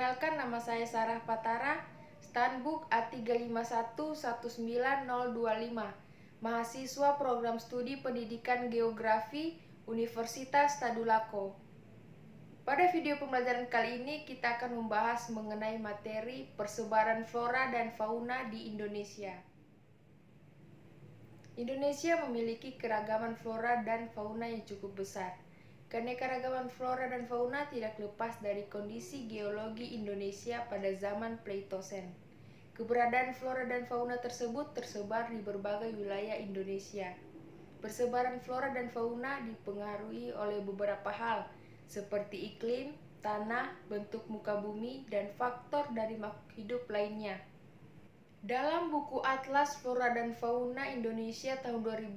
Perkenalkan, nama saya Sarah Patara, Stanbook A35119025, mahasiswa program studi pendidikan geografi Universitas Tadulako. Pada video pembelajaran kali ini kita akan membahas mengenai materi persebaran flora dan fauna di Indonesia. Indonesia memiliki keragaman flora dan fauna yang cukup besar. Keanekaragaman flora dan fauna tidak lepas dari kondisi geologi Indonesia pada zaman Pleistocene. Keberadaan flora dan fauna tersebut tersebar di berbagai wilayah Indonesia. Persebaran flora dan fauna dipengaruhi oleh beberapa hal, seperti iklim, tanah, bentuk muka bumi, dan faktor dari makhluk hidup lainnya. Dalam buku Atlas Flora dan Fauna Indonesia tahun 2001,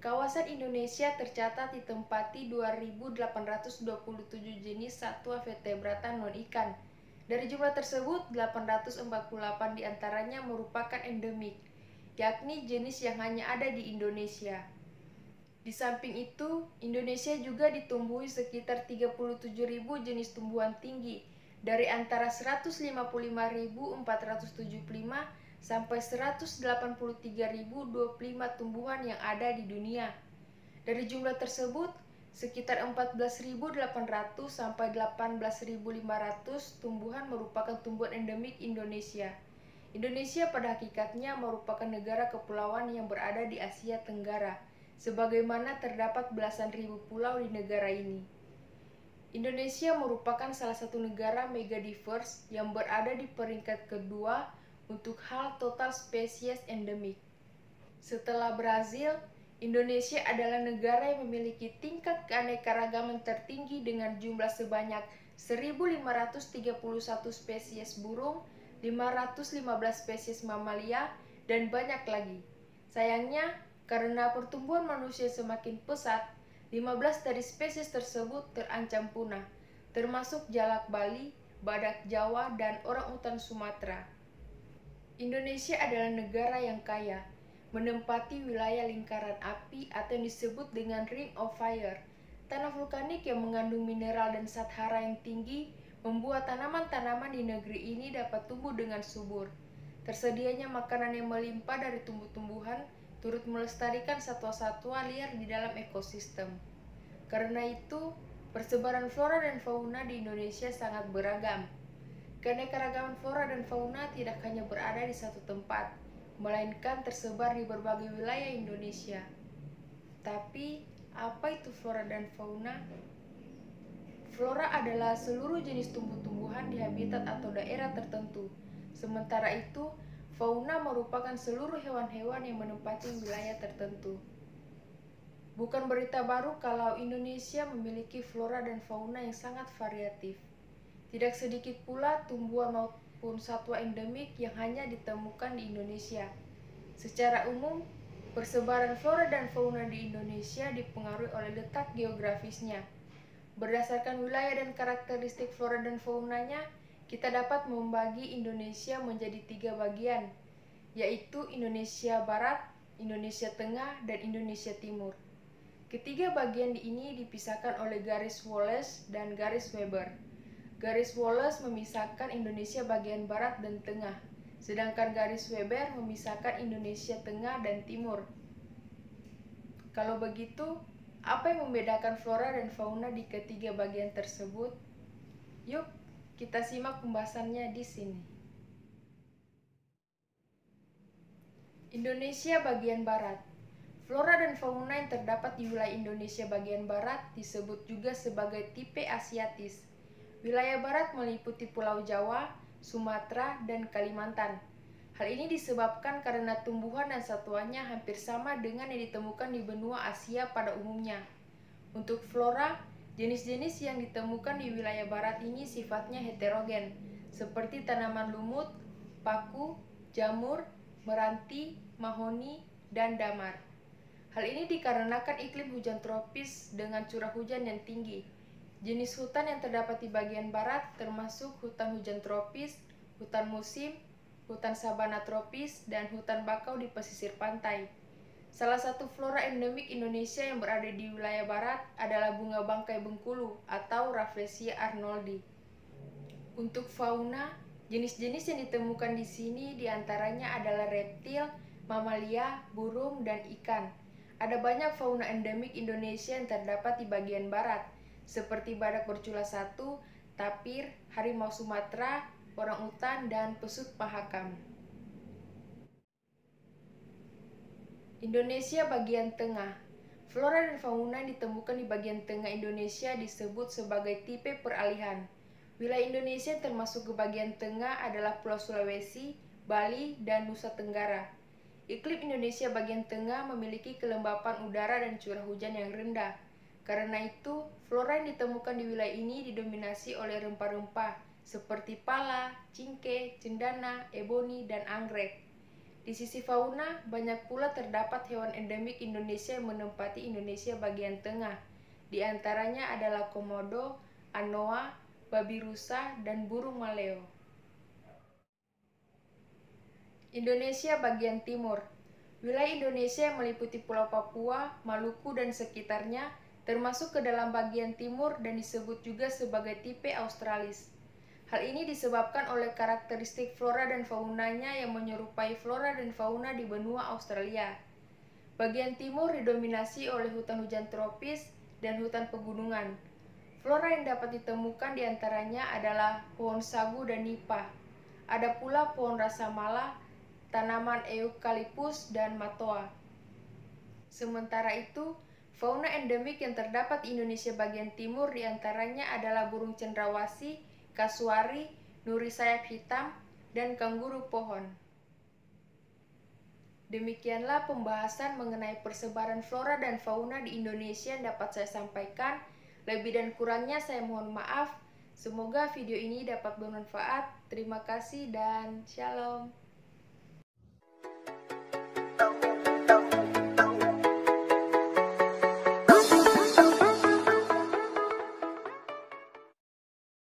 kawasan Indonesia tercatat ditempati 2.827 jenis satwa vertebrata non-ikan. Dari jumlah tersebut, 848 diantaranya merupakan endemik, yakni jenis yang hanya ada di Indonesia. Di samping itu, Indonesia juga ditumbuhi sekitar 37.000 jenis tumbuhan tinggi, dari antara 155.475 sampai 183.025 tumbuhan yang ada di dunia. Dari jumlah tersebut, sekitar 14.800 sampai 18.500 tumbuhan merupakan tumbuhan endemik Indonesia. Indonesia pada hakikatnya merupakan negara kepulauan yang berada di Asia Tenggara, sebagaimana terdapat belasan ribu pulau di negara ini. Indonesia merupakan salah satu negara megadiverse yang berada di peringkat kedua untuk hal total spesies endemik. Setelah Brazil, Indonesia adalah negara yang memiliki tingkat keanekaragaman tertinggi dengan jumlah sebanyak 1.531 spesies burung, 515 spesies mamalia, dan banyak lagi. Sayangnya, karena pertumbuhan manusia semakin pesat, 15 dari spesies tersebut terancam punah, termasuk jalak Bali, badak Jawa, dan orangutan Sumatera. Indonesia adalah negara yang kaya, menempati wilayah lingkaran api atau yang disebut dengan Ring of Fire. Tanah vulkanik yang mengandung mineral dan zat hara yang tinggi membuat tanaman-tanaman di negeri ini dapat tumbuh dengan subur. Tersedianya makanan yang melimpah dari tumbuh-tumbuhan turut melestarikan satwa-satwa liar di dalam ekosistem. Karena itu, persebaran flora dan fauna di Indonesia sangat beragam. Keanekaragaman flora dan fauna tidak hanya berada di satu tempat, melainkan tersebar di berbagai wilayah Indonesia. Tapi, apa itu flora dan fauna? Flora adalah seluruh jenis tumbuh-tumbuhan di habitat atau daerah tertentu. Sementara itu, fauna merupakan seluruh hewan-hewan yang menempati wilayah tertentu. Bukan berita baru kalau Indonesia memiliki flora dan fauna yang sangat variatif. Tidak sedikit pula tumbuhan maupun satwa endemik yang hanya ditemukan di Indonesia. Secara umum, persebaran flora dan fauna di Indonesia dipengaruhi oleh letak geografisnya. Berdasarkan wilayah dan karakteristik flora dan faunanya, kita dapat membagi Indonesia menjadi 3 bagian, yaitu Indonesia Barat, Indonesia Tengah, dan Indonesia Timur. Ketiga bagian ini dipisahkan oleh garis Wallace dan garis Weber. Garis Wallace memisahkan Indonesia bagian barat dan tengah, sedangkan garis Weber memisahkan Indonesia Tengah dan Timur. Kalau begitu, apa yang membedakan flora dan fauna di ketiga bagian tersebut? Yuk, kita simak pembahasannya di sini. Indonesia bagian barat. Flora dan fauna yang terdapat di wilayah Indonesia bagian barat disebut juga sebagai tipe Asiatis. Wilayah barat meliputi Pulau Jawa, Sumatera, dan Kalimantan. Hal ini disebabkan karena tumbuhan dan satwanya hampir sama dengan yang ditemukan di benua Asia pada umumnya. Untuk flora, jenis-jenis yang ditemukan di wilayah barat ini sifatnya heterogen, seperti tanaman lumut, paku, jamur, meranti, mahoni, dan damar. Hal ini dikarenakan iklim hujan tropis dengan curah hujan yang tinggi. Jenis hutan yang terdapat di bagian barat termasuk hutan hujan tropis, hutan musim, hutan sabana tropis, dan hutan bakau di pesisir pantai. Salah satu flora endemik Indonesia yang berada di wilayah barat adalah bunga bangkai Bengkulu atau Rafflesia arnoldi. Untuk fauna, jenis-jenis yang ditemukan di sini diantaranya adalah reptil, mamalia, burung, dan ikan. Ada banyak fauna endemik Indonesia yang terdapat di bagian barat, seperti badak bercula satu, tapir, harimau Sumatera, orangutan, dan pesut mahakam. Indonesia bagian tengah. Flora dan fauna yang ditemukan di bagian tengah Indonesia disebut sebagai tipe peralihan. Wilayah Indonesia yang termasuk ke bagian tengah adalah Pulau Sulawesi, Bali, dan Nusa Tenggara. Iklim Indonesia bagian tengah memiliki kelembapan udara dan curah hujan yang rendah. Karena itu, flora yang ditemukan di wilayah ini didominasi oleh rempah-rempah seperti pala, cingke, cendana, eboni, dan anggrek. Di sisi fauna, banyak pula terdapat hewan endemik Indonesia yang menempati Indonesia bagian tengah. Di antaranya adalah komodo, anoa, babi rusa, dan burung maleo. Indonesia bagian timur. Wilayah Indonesia yang meliputi Pulau Papua, Maluku, dan sekitarnya termasuk ke dalam bagian timur dan disebut juga sebagai tipe Australis. Hal ini disebabkan oleh karakteristik flora dan faunanya yang menyerupai flora dan fauna di benua Australia. Bagian timur didominasi oleh hutan hujan tropis dan hutan pegunungan. Flora yang dapat ditemukan diantaranya adalah pohon sagu dan nipah. Ada pula pohon rasa mala, tanaman eukaliptus, dan matoa. Sementara itu, fauna endemik yang terdapat di Indonesia bagian timur diantaranya adalah burung cendrawasih, kasuari, nuri sayap hitam, dan kanguru pohon. Demikianlah pembahasan mengenai persebaran flora dan fauna di Indonesia yang dapat saya sampaikan. Lebih dan kurangnya saya mohon maaf. Semoga video ini dapat bermanfaat. Terima kasih dan shalom.